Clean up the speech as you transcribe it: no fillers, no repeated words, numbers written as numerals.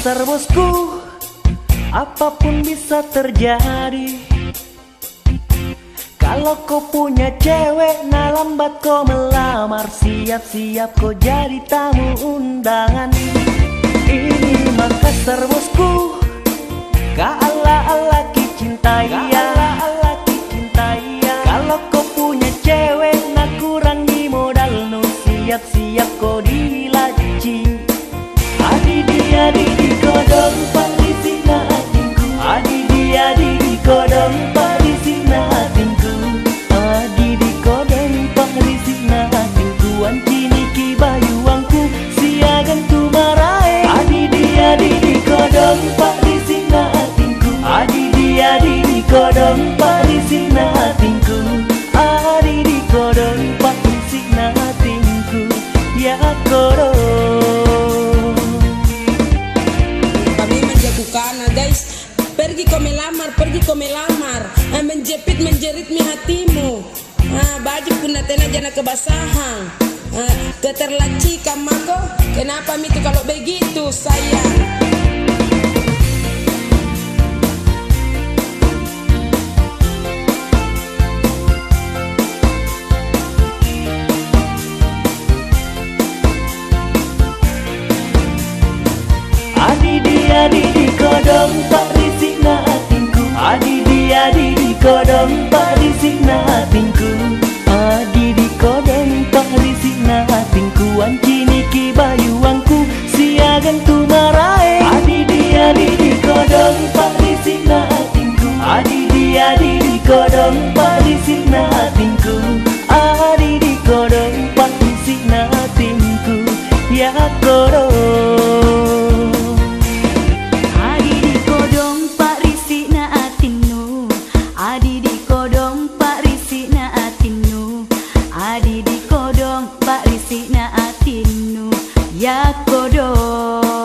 Makassar bosku, apapun bisa terjadi. Kalau kau punya cewek, nah lambat kau melamar. Siap-siap kau jadi tamu undangan. Ini Makassar bosku, ka ala-ala ki cinta ya. Kalau kau punya cewek, nah kurangi modal no. Siap-siap kau dilaci. Adi di kodong parisina hatinku. Adi di kodong parisina hatinku. Adi di kodong parisina hatinku. Wancini ki bayuangku siagan tu marae. Adi di kodong parisina hatinku. Adi di kodong parisina hatinku. Adi di kodong parisina hatinku. Ya kodong. Karena guys, pergi kau melamar, menjepit menjerit mi hatimu. Baju pun natena jana kebasahan. Keterlaci kamako, kenapa mi tu kalau begitu sayang? Adi di kodong parisina hatinku. Adi di kodong parisina hatinku. Adi di kodong parisina hatinku. Wancini ki bayuangku siagan tu marae. Adi di kodong parisina hatinku. Adi di kodong parisina hatinku. Adi di kodong parisina hatinku. Ya kodong. Ya kodong.